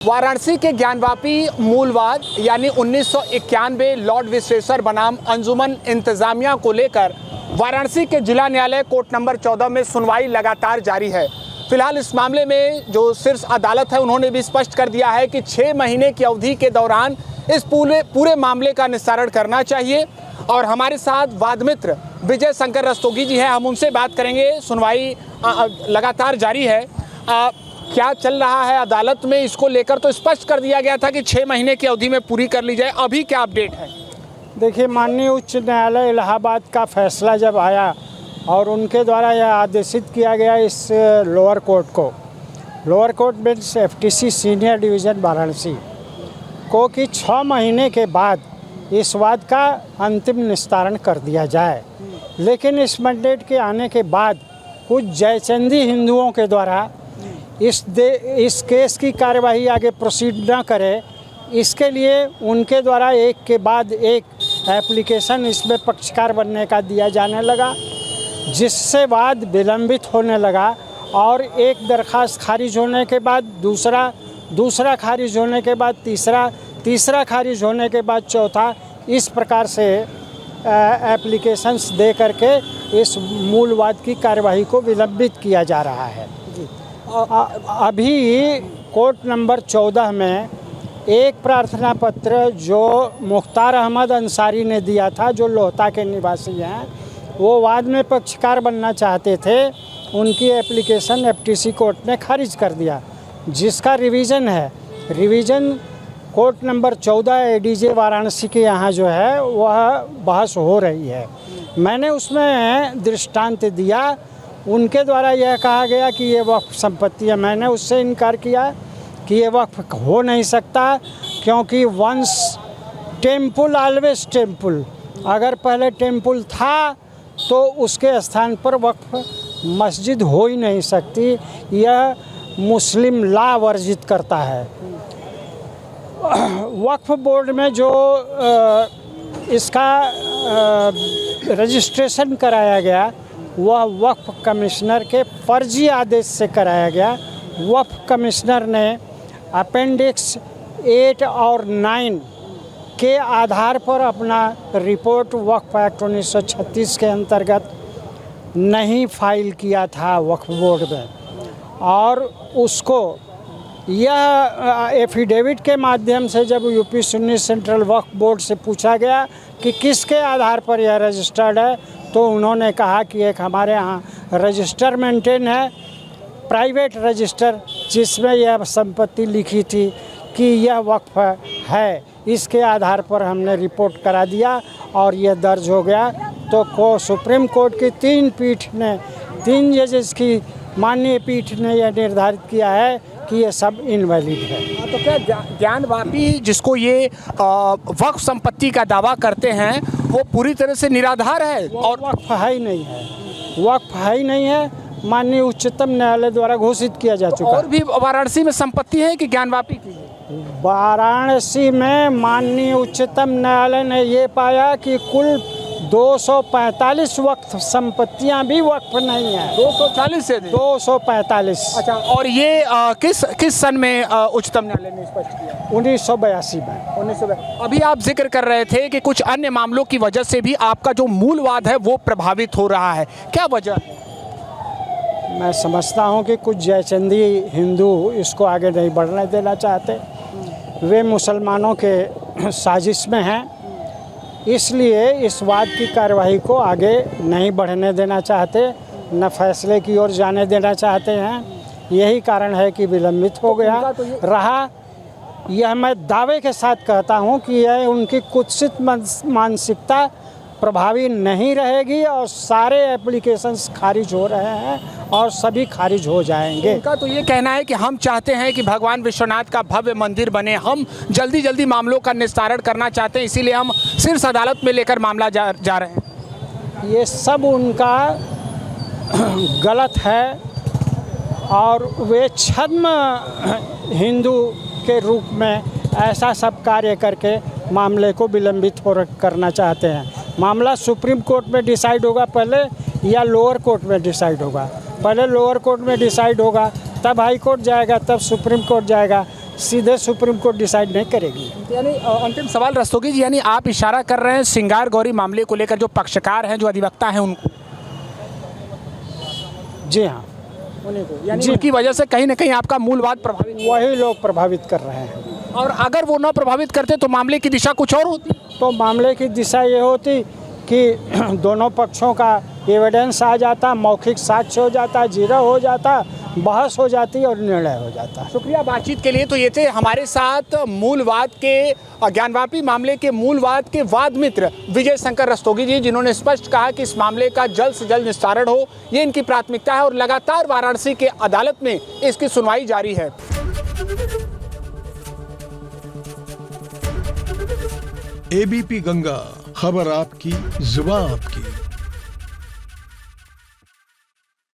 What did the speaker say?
वाराणसी के ज्ञानवापी मूलवाद यानी 1991 लॉर्ड विश्वेश्वर बनाम अंजुमन इंतजामिया को लेकर वाराणसी के जिला न्यायालय कोर्ट नंबर 14 में सुनवाई लगातार जारी है। फिलहाल इस मामले में जो शीर्ष अदालत है उन्होंने भी स्पष्ट कर दिया है कि 6 महीने की अवधि के दौरान इस पूरे मामले का निस्तारण करना चाहिए। और हमारे साथ वाद मित्र विजय शंकर रस्तोगी जी हैं, हम उनसे बात करेंगे। सुनवाई लगातार जारी है, क्या चल रहा है अदालत में इसको लेकर? तो स्पष्ट कर दिया गया था कि 6 महीने की अवधि में पूरी कर ली जाए, अभी क्या अपडेट है? देखिए, माननीय उच्च न्यायालय इलाहाबाद का फैसला जब आया और उनके द्वारा यह आदेशित किया गया इस lower court means FTC senior division Varanasi को कि 6 महीने के बाद इस वाद का अंतिम निस्तारण कर दिया जाए। लेकिन इस मैंडेट के आने के बाद कुछ जयचंदी हिंदुओं के द्वारा इस केस की कार्यवाही आगे प्रोसीड न करे, इसके लिए उनके द्वारा एक के बाद एक एप्लीकेशन इसमें पक्षकार बनने का दिया जाने लगा, जिससे वाद विलंबित होने लगा। और एक दरखास्त खारिज होने के बाद दूसरा खारिज होने के बाद तीसरा खारिज होने के बाद चौथा, इस प्रकार से एप्लीकेशंस दे करके इस मूल वाद की कार्यवाही को विलंबित किया जा रहा है। अभी कोर्ट नंबर 14 में एक प्रार्थना पत्र जो मुख्तार अहमद अंसारी ने दिया था, जो लोहता के निवासी हैं, वो वाद में पक्षकार बनना चाहते थे, उनकी एप्लीकेशन FTC कोर्ट ने खारिज कर दिया, जिसका revision court number 14 ADJ Varanasi के यहाँ जो है वह बहस हो रही है। मैंने उसमें दृष्टांत दिया, उनके द्वारा यह कहा गया कि ये वक्फ संपत्ति है। मैंने उससे इनकार किया कि ये वक्फ हो नहीं सकता, क्योंकि वंस टेम्पल ऑलवेज टेम्पल। अगर पहले टेम्पल था तो उसके स्थान पर वक्फ मस्जिद हो ही नहीं सकती, यह मुस्लिम लॉ वर्जित करता है। वक्फ बोर्ड में जो इसका रजिस्ट्रेशन कराया गया वह वक्फ कमिश्नर के फर्जी आदेश से कराया गया। वक्फ कमिश्नर ने अपेंडिक्स 8 और 9 के आधार पर अपना रिपोर्ट वक्फ एक्ट 1936 के अंतर्गत नहीं फाइल किया था वक्फ बोर्ड में, और उसको यह एफिडेविट के माध्यम से जब यूपी सुन्नी सेंट्रल वक्फ बोर्ड से पूछा गया कि किसके आधार पर यह रजिस्टर्ड है, तो उन्होंने कहा कि एक हमारे यहाँ रजिस्टर मेंटेन है, प्राइवेट रजिस्टर, जिसमें यह संपत्ति लिखी थी कि यह वक्फ है। इसके आधार पर हमने रिपोर्ट करा दिया और यह दर्ज हो गया। तो सुप्रीम कोर्ट की 3 जजेस की माननीय पीठ ने यह निर्धारित किया है कि ये सब इनवैलिड है। तो क्या ज्ञानवापी जिसको ये वक्फ संपत्ति का दावा करते हैं वो पूरी तरह से निराधार है? और वक्फ है ही नहीं है, माननीय उच्चतम न्यायालय द्वारा घोषित किया जा चुका है। और भी वाराणसी में संपत्ति है कि ज्ञानवापी की? वाराणसी में माननीय उच्चतम न्यायालय ने ये पाया कि कुल 245 वक्फ संपत्तियां भी वक्फ नहीं है। 240 से 245। अच्छा, और ये किस सन में उच्चतम न्यायालय ने स्पष्ट किया? 1982 में। 1982। अभी आप जिक्र कर रहे थे कि कुछ अन्य मामलों की वजह से भी आपका जो मूल वाद है वो प्रभावित हो रहा है, क्या वजह है? मैं समझता हूं कि कुछ जयचंदी हिंदू इसको आगे नहीं बढ़ने देना चाहते, वे मुसलमानों के साजिश में हैं, इसलिए इस वाद की कार्यवाही को आगे नहीं बढ़ने देना चाहते, न फैसले की ओर जाने देना चाहते हैं। यही कारण है कि विलंबित हो गया रहा। यह मैं दावे के साथ कहता हूं कि यह उनकी कुत्सित मानसिकता प्रभावी नहीं रहेगी और सारे एप्लीकेशंस खारिज हो रहे हैं और सभी खारिज हो जाएंगे। उनका तो ये कहना है कि हम चाहते हैं कि भगवान विश्वनाथ का भव्य मंदिर बने, हम जल्दी मामलों का निस्तारण करना चाहते हैं, इसीलिए हम शीर्ष अदालत में लेकर मामला जा रहे हैं। ये सब उनका गलत है और वे छद्म हिंदू के रूप में ऐसा सब कार्य करके मामले को विलंबित करना चाहते हैं। मामला सुप्रीम कोर्ट में डिसाइड होगा पहले या लोअर कोर्ट में डिसाइड होगा? पहले लोअर कोर्ट में डिसाइड होगा, तब हाई कोर्ट जाएगा, तब सुप्रीम कोर्ट जाएगा। सीधे सुप्रीम कोर्ट डिसाइड नहीं करेगी। यानी अंतिम सवाल रस्तोगी जी, यानी आप इशारा कर रहे हैं सिंगार गौरी मामले को लेकर जो पक्षकार हैं, जो अधिवक्ता हैं उनको, जी हाँ, उन्हीं को, यानी उनकी वजह से कहीं ना कहीं आपका मूल वाद प्रभावित, वही लोग प्रभावित कर रहे हैं। और अगर वो न प्रभावित करते तो मामले की दिशा कुछ और होती। तो मामले की दिशा ये होती कि दोनों पक्षों का एविडेंस आ जाता, मौखिक साक्ष्य हो जाता, जीरा हो जाता, बहस हो जाती और निर्णय हो जाता। शुक्रिया बातचीत के लिए। तो ये थे हमारे साथ मूलवाद के, ज्ञानवापी मामले के मूलवाद के वाद मित्र विजय शंकर रस्तोगी जी, जिन्होंने स्पष्ट कहा कि इस मामले का जल्द से जल्द निस्तारण हो, ये इनकी प्राथमिकता है और लगातार वाराणसी के अदालत में इसकी सुनवाई जारी है। एबीपी गंगा, खबर आपकी, जुबान आपकी।